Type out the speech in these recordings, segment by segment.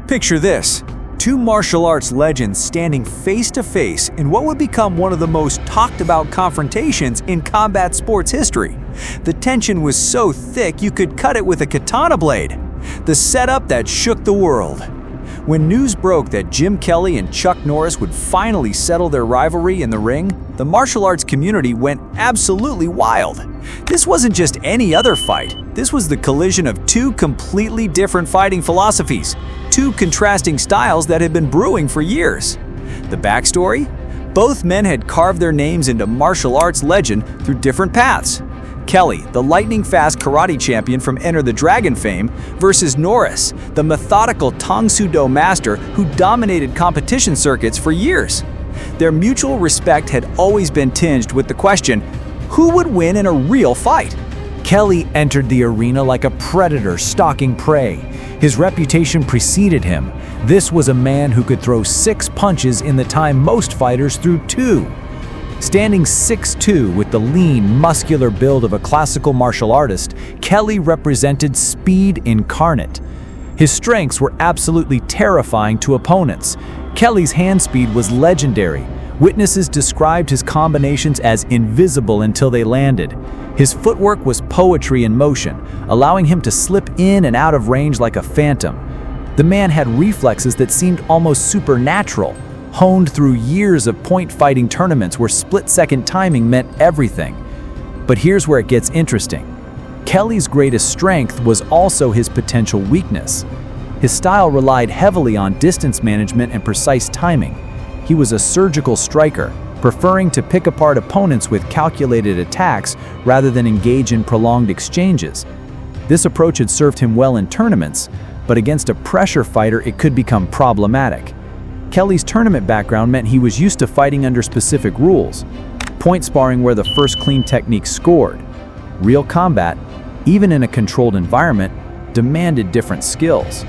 Picture this. Two martial arts legends standing face to face in what would become one of the most talked about confrontations in combat sports history. The tension was so thick you could cut it with a katana blade. The setup that shook the world. When news broke that Jim Kelly and Chuck Norris would finally settle their rivalry in the ring, the martial arts community went absolutely wild. This wasn't just any other fight. This was the collision of two completely different fighting philosophies, two contrasting styles that had been brewing for years. The backstory? Both men had carved their names into martial arts legend through different paths. Kelly, the lightning-fast karate champion from Enter the Dragon fame, versus Norris, the methodical Tang Soo Do master who dominated competition circuits for years. Their mutual respect had always been tinged with the question, who would win in a real fight? Kelly entered the arena like a predator stalking prey. His reputation preceded him. This was a man who could throw 6 punches in the time most fighters threw 2. Standing 6'2" with the lean, muscular build of a classical martial artist, Kelly represented speed incarnate. His strengths were absolutely terrifying to opponents. Kelly's hand speed was legendary. Witnesses described his combinations as invisible until they landed. His footwork was poetry in motion, allowing him to slip in and out of range like a phantom. The man had reflexes that seemed almost supernatural, honed through years of point-fighting tournaments where split-second timing meant everything. But here's where it gets interesting. Kelly's greatest strength was also his potential weakness. His style relied heavily on distance management and precise timing. He was a surgical striker, preferring to pick apart opponents with calculated attacks rather than engage in prolonged exchanges. This approach had served him well in tournaments, but against a pressure fighter it could become problematic. Kelly's tournament background meant he was used to fighting under specific rules. Point sparring where the first clean technique scored. Real combat, even in a controlled environment, demanded different skills.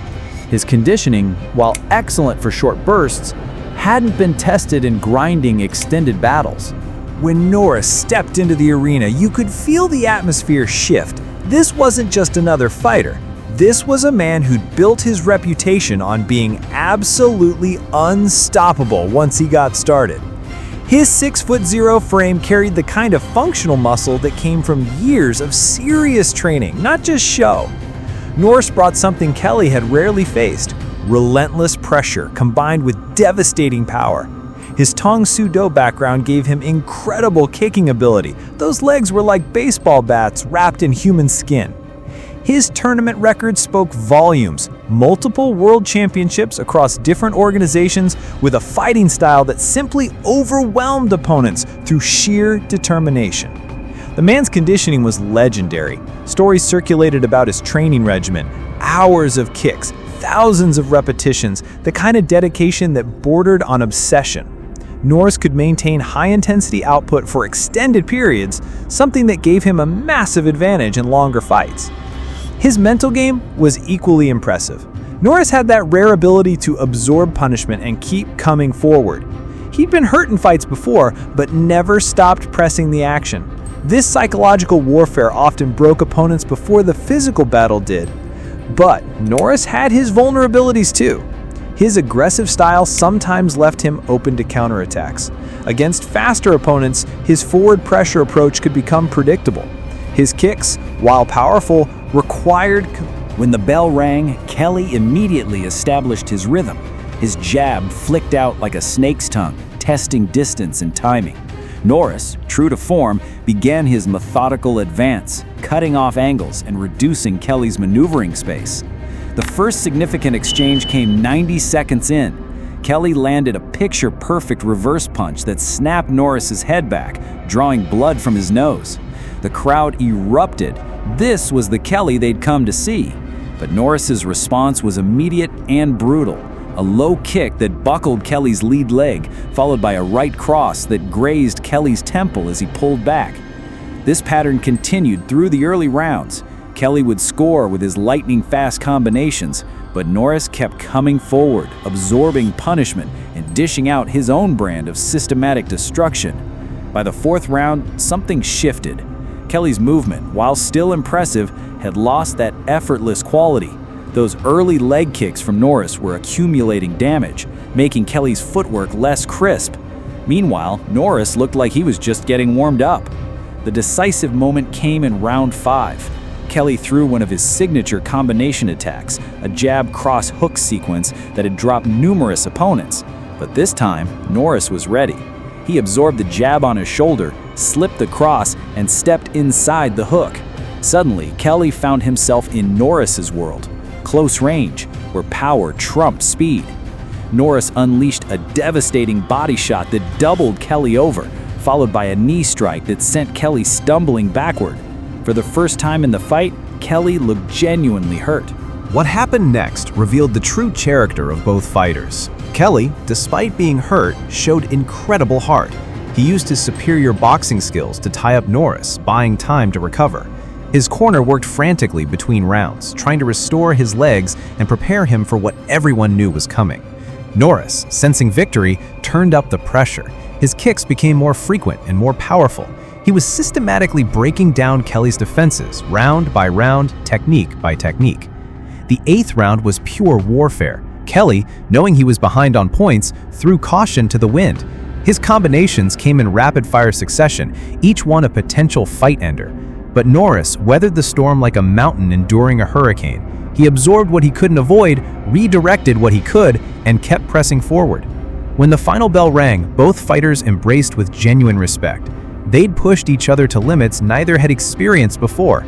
His conditioning, while excellent for short bursts, hadn't been tested in grinding extended battles. When Norris stepped into the arena, you could feel the atmosphere shift. This wasn't just another fighter. This was a man who'd built his reputation on being absolutely unstoppable once he got started. His 6'0" frame carried the kind of functional muscle that came from years of serious training, not just show. Norris brought something Kelly had rarely faced: relentless pressure combined with devastating power. His Tang Soo Do background gave him incredible kicking ability. Those legs were like baseball bats wrapped in human skin. His tournament record spoke volumes, multiple world championships across different organizations with a fighting style that simply overwhelmed opponents through sheer determination. The man's conditioning was legendary. Stories circulated about his training regimen, hours of kicks, thousands of repetitions, the kind of dedication that bordered on obsession. Norris could maintain high-intensity output for extended periods, something that gave him a massive advantage in longer fights. His mental game was equally impressive. Norris had that rare ability to absorb punishment and keep coming forward. He'd been hurt in fights before, but never stopped pressing the action. This psychological warfare often broke opponents before the physical battle did. But Norris had his vulnerabilities too. His aggressive style sometimes left him open to counterattacks. Against faster opponents, his forward pressure approach could become predictable. His kicks, while powerful, required... When the bell rang, Kelly immediately established his rhythm. His jab flicked out like a snake's tongue, testing distance and timing. Norris, true to form, began his methodical advance, cutting off angles and reducing Kelly's maneuvering space. The first significant exchange came 90 seconds in. Kelly landed a picture-perfect reverse punch that snapped Norris's head back, drawing blood from his nose. The crowd erupted. This was the Kelly they'd come to see. But Norris's response was immediate and brutal. A low kick that buckled Kelly's lead leg, followed by a right cross that grazed Kelly's temple as he pulled back. This pattern continued through the early rounds. Kelly would score with his lightning-fast combinations, but Norris kept coming forward, absorbing punishment and dishing out his own brand of systematic destruction. By the 4th round, something shifted. Kelly's movement, while still impressive, had lost that effortless quality. Those early leg kicks from Norris were accumulating damage, making Kelly's footwork less crisp. Meanwhile, Norris looked like he was just getting warmed up. The decisive moment came in round 5. Kelly threw one of his signature combination attacks, a jab cross hook sequence that had dropped numerous opponents. But this time, Norris was ready. He absorbed the jab on his shoulder, slipped the cross, and stepped inside the hook. Suddenly, Kelly found himself in Norris's world, close range, where power trumped speed. Norris unleashed a devastating body shot that doubled Kelly over, followed by a knee strike that sent Kelly stumbling backward. For the first time in the fight, Kelly looked genuinely hurt. What happened next revealed the true character of both fighters. Kelly, despite being hurt, showed incredible heart. He used his superior boxing skills to tie up Norris, buying time to recover. His corner worked frantically between rounds, trying to restore his legs and prepare him for what everyone knew was coming. Norris, sensing victory, turned up the pressure. His kicks became more frequent and more powerful. He was systematically breaking down Kelly's defenses, round by round, technique by technique. The 8th round was pure warfare. Kelly, knowing he was behind on points, threw caution to the wind. His combinations came in rapid-fire succession, each one a potential fight ender. But Norris weathered the storm like a mountain enduring a hurricane. He absorbed what he couldn't avoid, redirected what he could, and kept pressing forward. When the final bell rang, both fighters embraced with genuine respect. They'd pushed each other to limits neither had experienced before.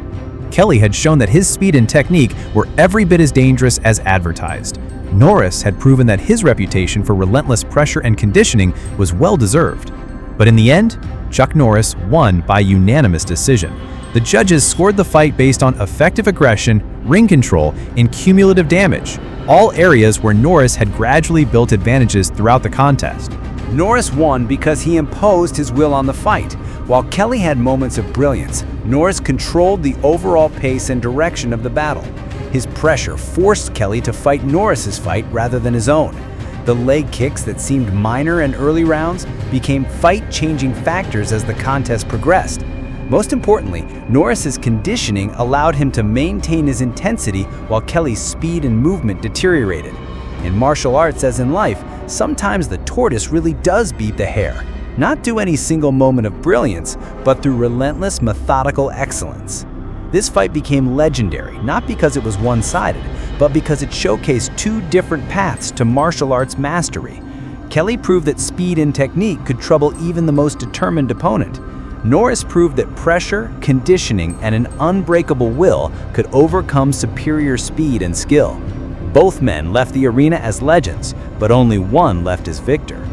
Kelly had shown that his speed and technique were every bit as dangerous as advertised. Norris had proven that his reputation for relentless pressure and conditioning was well-deserved. But in the end, Chuck Norris won by unanimous decision. The judges scored the fight based on effective aggression, ring control, and cumulative damage, all areas where Norris had gradually built advantages throughout the contest. Norris won because he imposed his will on the fight. While Kelly had moments of brilliance, Norris controlled the overall pace and direction of the battle. His pressure forced Kelly to fight Norris's fight rather than his own. The leg kicks that seemed minor in early rounds became fight-changing factors as the contest progressed. Most importantly, Norris's conditioning allowed him to maintain his intensity while Kelly's speed and movement deteriorated. In martial arts, as in life, sometimes the tortoise really does beat the hare, not through any single moment of brilliance, but through relentless, methodical excellence. This fight became legendary, not because it was one-sided, but because it showcased two different paths to martial arts mastery. Kelly proved that speed and technique could trouble even the most determined opponent. Norris proved that pressure, conditioning, and an unbreakable will could overcome superior speed and skill. Both men left the arena as legends, but only one left as victor.